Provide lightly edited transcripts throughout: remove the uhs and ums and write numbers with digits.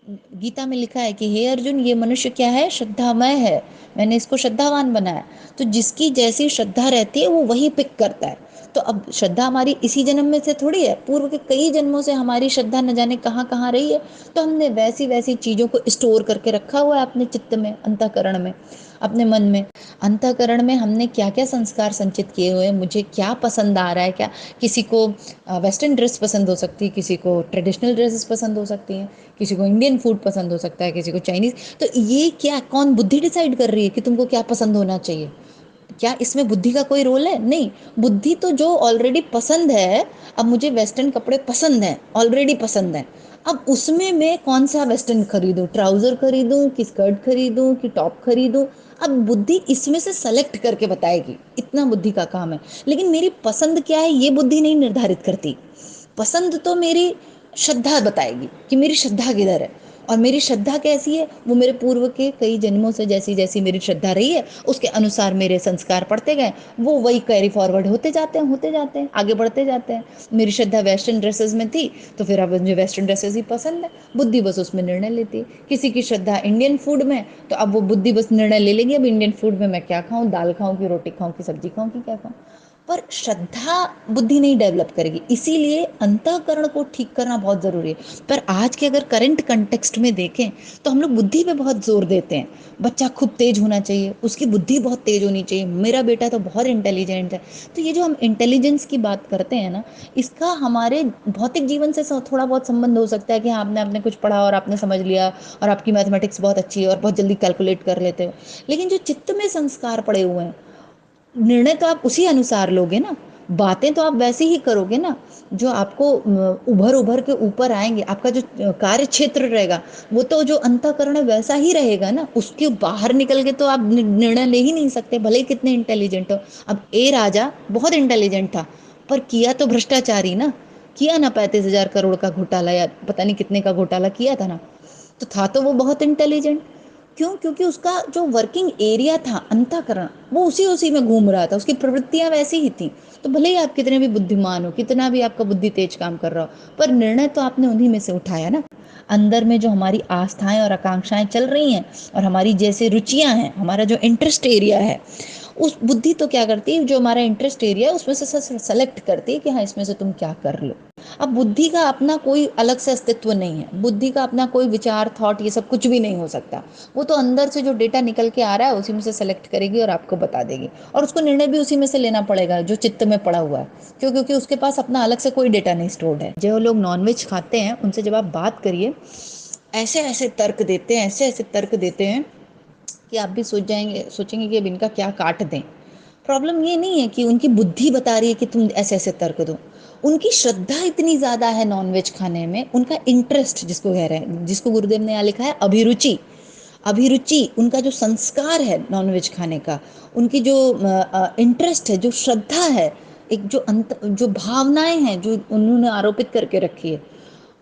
गीता में लिखा है कि हे अर्जुन, ये मनुष्य क्या है, श्रद्धामय है, मैंने इसको श्रद्धावान बनाया। तो जिसकी जैसी श्रद्धा रहती है वो वही पिक करता है। तो अब श्रद्धा हमारी इसी जन्म में से थोड़ी है, पूर्व के कई जन्मों से हमारी श्रद्धा न जाने कहाँ कहाँ रही है। तो हमने वैसी वैसी चीजों को स्टोर करके रखा हुआ है अपने चित्त में, अंतःकरण में, अपने मन में। अंतःकरण में हमने क्या क्या संस्कार संचित किए हुए हैं, मुझे क्या पसंद आ रहा है, क्या, किसी को वेस्टर्न ड्रेस पसंद हो सकती है, किसी को ट्रेडिशनल ड्रेसेस पसंद हो सकती हैं, किसी को इंडियन फूड पसंद हो सकता है, किसी को चाइनीज। तो ये क्या, कौन बुद्धि डिसाइड कर रही है कि तुमको क्या पसंद होना चाहिए? क्या इसमें बुद्धि का कोई रोल है? नहीं। बुद्धि तो जो ऑलरेडी पसंद है, अब मुझे वेस्टर्न कपड़े पसंद हैं, ऑलरेडी पसंद है, अब उसमें मैं कौन सा वेस्टर्न खरीदूं, ट्राउजर खरीदूं कि स्कर्ट खरीदूं कि टॉप खरीदूं? अब बुद्धि इसमें से सेलेक्ट करके बताएगी, इतना बुद्धि का काम है। लेकिन मेरी पसंद क्या है ये बुद्धि नहीं निर्धारित करती। पसंद तो मेरी श्रद्धा बताएगी कि मेरी श्रद्धा किधर है। और मेरी श्रद्धा कैसी है, वो मेरे पूर्व के कई जन्मों से जैसी जैसी मेरी श्रद्धा रही है उसके अनुसार मेरे संस्कार पड़ते गए, वो वही कैरी फॉरवर्ड होते जाते हैं, आगे बढ़ते जाते हैं। मेरी श्रद्धा वेस्टर्न ड्रेसेस में थी, तो फिर अब मुझे वेस्टर्न ड्रेसेस ही पसंद है, बुद्धि बस उसमें निर्णय लेती है। किसी की श्रद्धा इंडियन फूड में, तो अब वो बुद्धि बस निर्णय ले लेगी, अब इंडियन फूड में मैं क्या खाऊं, दाल खाऊं कि रोटी खाऊं कि सब्जी खाऊं कि क्या खाऊं। पर श्रद्धा बुद्धि नहीं डेवलप करेगी, इसीलिए अंतःकरण को ठीक करना बहुत जरूरी है। पर आज के अगर करंट कंटेक्स्ट में देखें तो हम लोग बुद्धि पे बहुत जोर देते हैं। बच्चा खूब तेज होना चाहिए, उसकी बुद्धि बहुत तेज होनी चाहिए, मेरा बेटा तो बहुत इंटेलिजेंट है। तो ये जो हम इंटेलिजेंस की बात करते हैं ना, इसका हमारे भौतिक जीवन से थोड़ा बहुत संबंध हो सकता है कि हाँ, आपने आपने कुछ पढ़ा और आपने समझ लिया और आपकी मैथमेटिक्स बहुत अच्छी है और बहुत जल्दी कैलकुलेट कर लेते हो। लेकिन जो चित्त में संस्कार पड़े हुए हैं, निर्णय तो आप उसी अनुसार लोगे ना, बातें तो आप वैसे ही करोगे ना, जो आपको उभर उभर के ऊपर आएंगे, आपका जो कार्य क्षेत्र रहेगा वो तो जो अंतःकरण है वैसा ही रहेगा ना। उसके बाहर निकल के तो आप निर्णय ले ही नहीं सकते, भले ही कितने इंटेलिजेंट हो। अब ए राजा बहुत इंटेलिजेंट था, पर किया तो भ्रष्टाचारी ना, किया ना 35,000 करोड़ का घोटाला, या पता नहीं कितने का घोटाला किया था ना। तो था तो वो बहुत इंटेलिजेंट। क्यों? क्योंकि उसका जो वर्किंग एरिया था अंतःकरण, वो उसी उसी में घूम रहा था, उसकी प्रवृत्तियां वैसी ही थी। तो भले ही आप कितने भी बुद्धिमान हो, कितना भी आपका बुद्धि तेज काम कर रहा हो, पर निर्णय तो आपने उन्हीं में से उठाया ना। अंदर में जो हमारी आस्थाएं और आकांक्षाएं चल रही हैं, और हमारी जैसे रुचियां हैं, हमारा जो इंटरेस्ट एरिया है, उस बुद्धि तो क्या करती है, जो हमारा इंटरेस्ट एरिया है उसमें से सेलेक्ट करती है कि हाँ, इसमें से तुम क्या कर लो। अब बुद्धि का अपना कोई अलग से अस्तित्व नहीं है, बुद्धि का अपना कोई विचार, थॉट, ये सब कुछ भी नहीं हो सकता। वो तो अंदर से जो डेटा निकल के आ रहा है उसी में से सेलेक्ट करेगी और आपको बता देगी, और उसको निर्णय भी उसी में से लेना पड़ेगा जो चित्त में पड़ा हुआ है। क्यों? क्योंकि उसके पास अपना अलग से कोई डेटा नहीं स्टोर्ड है। जो लोग नॉनवेज खाते हैं उनसे जब आप बात करिए, ऐसे ऐसे तर्क देते हैं, ऐसे ऐसे तर्क देते हैं कि आप भी सोचेंगे कि अब इनका क्या काट दें। प्रॉब्लम ये नहीं है कि उनकी बुद्धि बता रही है कि तुम ऐसे ऐसे तर्क दो, उनकी श्रद्धा इतनी ज्यादा है नॉनवेज खाने में, उनका इंटरेस्ट जिसको कह रहे हैं, जिसको गुरुदेव ने यहाँ लिखा है अभिरुचि, अभिरुचि उनका जो संस्कार है नॉनवेज खाने का, उनकी जो इंटरेस्ट है, जो श्रद्धा है, एक जो जो भावनाएं हैं जो उन्होंने आरोपित करके रखी है,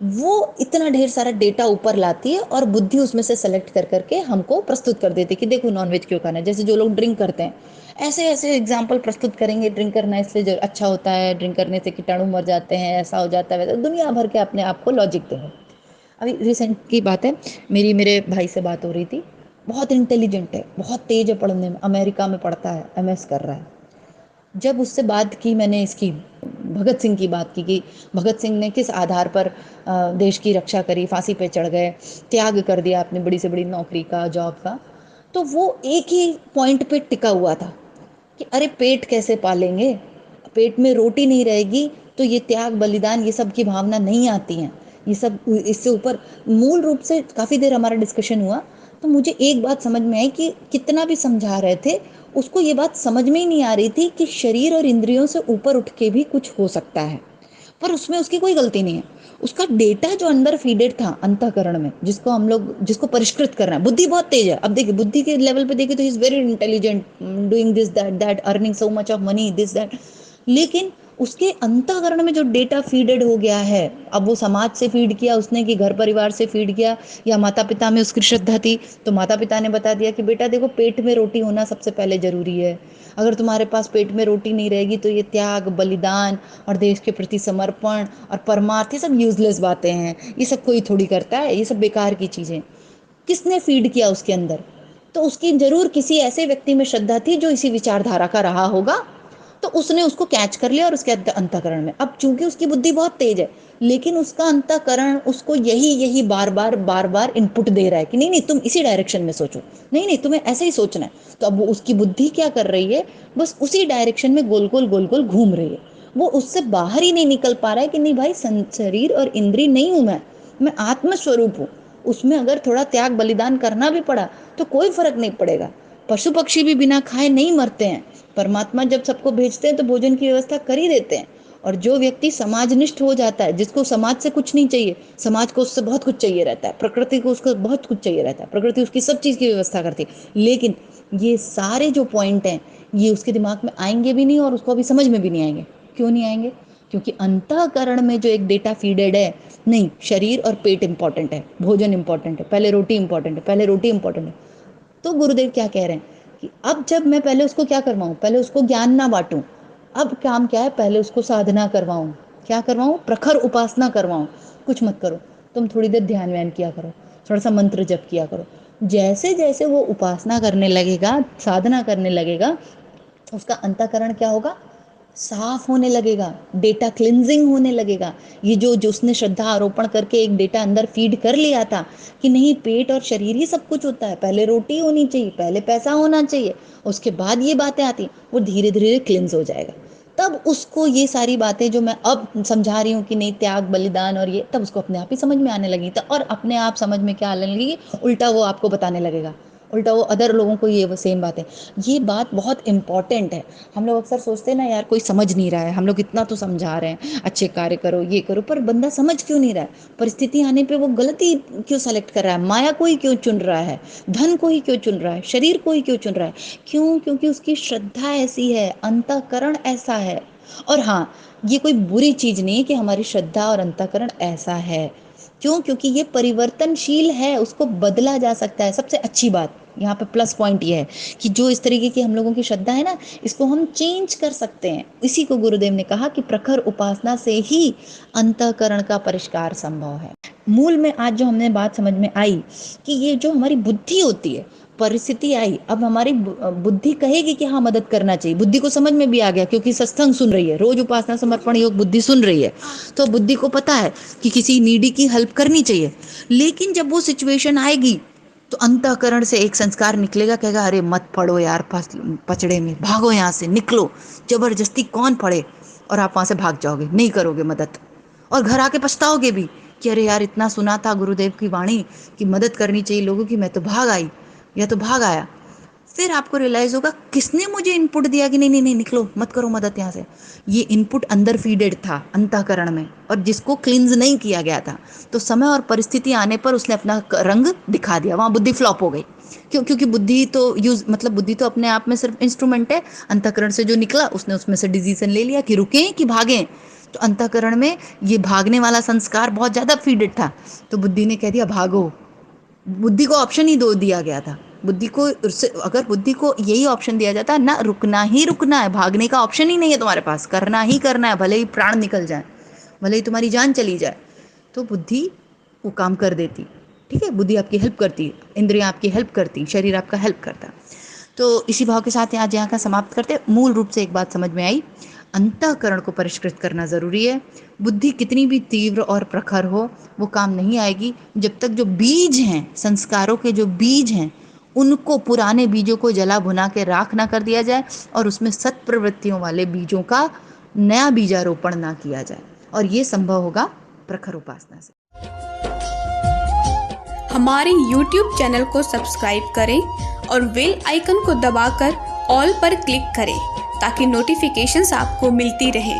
वो इतना ढेर सारा डेटा ऊपर लाती है और बुद्धि उसमें से सेलेक्ट कर करके हमको प्रस्तुत कर देती है कि देखो नॉनवेज क्यों खाना है। जैसे जो लोग ड्रिंक करते हैं, ऐसे ऐसे एग्जाम्पल प्रस्तुत करेंगे, ड्रिंक करना इसलिए जो अच्छा होता है, ड्रिंक करने से कीटाणु मर जाते हैं, ऐसा हो जाता है, वैसा दुनिया भर के अपने आप को लॉजिक दे। अभी रिसेंट की बात है, मेरे भाई से बात हो रही थी, बहुत इंटेलिजेंट है, बहुत तेज है पढ़ने में, अमेरिका में पढ़ता है, एमएस कर रहा है। जब उससे बात की मैंने, इसकी भगत सिंह की बात की कि भगत सिंह ने किस आधार पर देश की रक्षा करी, फांसी पे चढ़ गए, त्याग कर दिया अपने बड़ी से बड़ी नौकरी का, जॉब का, तो वो एक ही पॉइंट पे टिका हुआ था कि अरे पेट कैसे पालेंगे, पेट में रोटी नहीं रहेगी तो ये त्याग बलिदान ये सब की भावना नहीं आती है, ये सब इससे ऊपर। मूल रूप से काफ़ी देर हमारा डिस्कशन हुआ, तो मुझे एक बात समझ में आई कि कितना भी समझा रहे थे, उसको ये बात समझ में ही नहीं आ रही थी कि शरीर और इंद्रियों से ऊपर उठ के भी कुछ हो सकता है। पर उसमें उसकी कोई गलती नहीं है, उसका डेटा जो अंदर फीडेड था अंतःकरण में, जिसको हम लोग, जिसको परिष्कृत करना है, बुद्धि बहुत तेज है। अब देखिए बुद्धि के लेवल पे देखिए तो he is very intelligent, doing this that that, earning so much of money, this that, लेकिन उसके अंतःकरण में जो डेटा फीडेड हो गया है, अब वो समाज से फीड किया उसने कि घर परिवार से फीड किया, या माता पिता में उसकी श्रद्धा थी तो माता पिता ने बता दिया कि बेटा देखो, पेट में रोटी होना सबसे पहले जरूरी है, अगर तुम्हारे पास पेट में रोटी नहीं रहेगी तो ये त्याग, बलिदान और देश के प्रति समर्पण और परमार्थ, ये सब यूजलेस बातें हैं, ये सब कोई थोड़ी करता है, ये सब बेकार की चीजें। किसने फीड किया उसके अंदर? तो उसकी जरूर किसी ऐसे व्यक्ति में श्रद्धा थी जो इसी विचारधारा का रहा होगा, तो उसने उसको कैच कर लिया और उसके अंतःकरण में, अब चूंकि उसकी बुद्धि बहुत तेज है, लेकिन उसका अंतःकरण उसको यही यही बार बार इनपुट दे रहा है कि नहीं नहीं तुम इसी डायरेक्शन में सोचो, नहीं नहीं तुम्हें ऐसे ही सोचना है। तो अब वो उसकी बुद्धि क्या कर रही है, बस उसी डायरेक्शन में गोल गोल घूम रही है, वो उससे बाहर ही नहीं निकल पा रहा है कि नहीं भाई, शरीर और इंद्री नहीं हूं मैं आत्मस्वरूप हूँ। उसमें अगर थोड़ा त्याग बलिदान करना भी पड़ा तो कोई फर्क नहीं पड़ेगा, पशु पक्षी भी बिना खाए नहीं मरते हैं, परमात्मा जब सबको भेजते हैं तो भोजन की व्यवस्था कर ही देते हैं। और जो व्यक्ति समाजनिष्ठ हो जाता है, जिसको समाज से कुछ नहीं चाहिए, समाज को उससे बहुत कुछ चाहिए रहता है, प्रकृति को उसको बहुत कुछ चाहिए रहता है, प्रकृति उसकी सब चीज की व्यवस्था करती है, लेकिन ये सारे जो पॉइंट हैं ये उसके दिमाग में आएंगे भी नहीं और उसको अभी समझ में भी नहीं आएंगे। क्यों नहीं आएंगे? क्योंकि अंतःकरण में जो एक डेटा फीडेड है, नहीं शरीर और पेट इंपॉर्टेंट है, भोजन इंपॉर्टेंट है, पहले रोटी इंपॉर्टेंट है, पहले रोटी इंपॉर्टेंट है। तो गुरुदेव क्या कह रहे हैं कि अब जब मैं पहले उसको क्या करवाऊं, पहले उसको ज्ञान ना बांटूं, अब काम क्या है, पहले उसको साधना करवाऊं। क्या करवाऊं? प्रखर उपासना करवाऊं। कुछ मत करो, तुम थोड़ी देर ध्यान व्यान किया करो, थोड़ा सा मंत्र जप किया करो। जैसे जैसे वो उपासना करने लगेगा, साधना करने लगेगा, उसका अंतःकरण क्या होगा, साफ होने लगेगा, डेटा क्लिनजिंग होने लगेगा। ये जो उसने श्रद्धा आरोपण करके एक डेटा अंदर फीड कर लिया था कि नहीं पेट और शरीर ही सब कुछ होता है, पहले रोटी होनी चाहिए, पहले पैसा होना चाहिए, उसके बाद ये बातें आती, वो धीरे धीरे क्लिनज हो जाएगा। तब उसको ये सारी बातें जो मैं अब समझा रही हूँ कि नहीं त्याग बलिदान और ये, तब उसको अपने आप ही समझ में आने लगी। तो और अपने आप समझ में क्या आने लगेगी, उल्टा वो आपको बताने लगेगा, उल्टा वो अदर लोगों को ये वो सेम बात है। ये बात बहुत इंपॉर्टेंट है। हम लोग अक्सर सोचते हैं ना यार कोई समझ नहीं रहा है, हम लोग इतना तो समझा रहे हैं, अच्छे कार्य करो ये करो, पर बंदा समझ क्यों नहीं रहा है? परिस्थिति आने पे वो गलती क्यों सेलेक्ट कर रहा है, माया को ही क्यों चुन रहा है, धन को ही क्यों चुन रहा है, शरीर को ही क्यों चुन रहा है? क्यों? क्योंकि उसकी श्रद्धा ऐसी है, अंतःकरण ऐसा है। और हाँ, ये कोई बुरी चीज नहीं है कि हमारी श्रद्धा और अंतःकरण ऐसा है। क्यों? क्योंकि ये परिवर्तनशील है, उसको बदला जा सकता है। सबसे अच्छी बात यहाँ पे प्लस पॉइंट ये है कि जो इस तरीके की हम लोगों की श्रद्धा है ना, इसको हम चेंज कर सकते हैं। इसी को गुरुदेव ने कहा कि प्रखर उपासना से ही अंतःकरण का परिष्कार संभव है। मूल में आज जो हमने बात समझ में आई कि ये जो हमारी बुद्धि होती है, परिस्थिति आई, अब हमारी बुद्धि कहेगी कि हाँ मदद करना चाहिए, बुद्धि को समझ में भी आ गया क्योंकि सत्संग सुन रही है, रोज उपासना समर्पण योग बुद्धि सुन रही है, तो बुद्धि को पता है कि किसी नीडी की हेल्प करनी चाहिए। लेकिन जब वो सिचुएशन आएगी तो अंतःकरण से एक संस्कार निकलेगा, कहेगा अरे मत पड़ो यार पचड़े में, भागो यहाँ से, निकलो, जबरदस्ती कौन पड़े, और आप वहां से भाग जाओगे, नहीं करोगे मदद, और घर आके पछताओगे भी कि अरे यार इतना सुना था गुरुदेव की वाणी कि मदद करनी चाहिए लोगों की, मैं तो भाग आई या तो भाग आया। फिर आपको रियलाइज होगा किसने मुझे इनपुट दिया कि नहीं नहीं नहीं निकलो, मत करो मदद यहाँ से। ये इनपुट अंदर फीडेड था अंतःकरण में, और जिसको क्लींज नहीं किया गया था, तो समय और परिस्थिति आने पर उसने अपना रंग दिखा दिया, वहां बुद्धि फ्लॉप हो गई। क्यों? क्योंकि बुद्धि तो बुद्धि तो अपने आप में सिर्फ इंस्ट्रूमेंट है, अंतःकरण से जो निकला उसने उसमें से डिसीजन ले लिया कि रुकें कि भागें। तो अंतःकरण में ये भागने वाला संस्कार बहुत ज्यादा फीडेड था, तो बुद्धि ने कह दिया भागो। बुद्धि को ऑप्शन ही दो दिया गया था। बुद्धि को, अगर बुद्धि को यही ऑप्शन दिया जाता ना, रुकना ही रुकना है, भागने का ऑप्शन ही नहीं है तुम्हारे पास, करना ही करना है, भले ही प्राण निकल जाए, भले ही तुम्हारी जान चली जाए, तो बुद्धि वो काम कर देती। ठीक है, बुद्धि आपकी हेल्प करती, इंद्रियां आपकी हेल्प करती, शरीर आपका हेल्प करता। तो इसी भाव के साथ आज यहाँ का समाप्त करते। मूल रूप से एक बात समझ में आई, अंतःकरण को परिष्कृत करना जरूरी है। बुद्धि कितनी भी तीव्र और प्रखर हो, वो काम नहीं आएगी जब तक जो बीज हैं, संस्कारों के जो बीज हैं, उनको, पुराने बीजों को जला भुना के राख ना कर दिया जाए और उसमें सत प्रवृत्तियों वाले बीजों का नया बीजारोपण ना किया जाए। और ये संभव होगा प्रखर उपासना से। हमारे YouTube चैनल को सब्सक्राइब करें और बेल आइकन को दबाकर ऑल पर क्लिक करें ताकि नोटिफिकेशंस आपको मिलती रहे।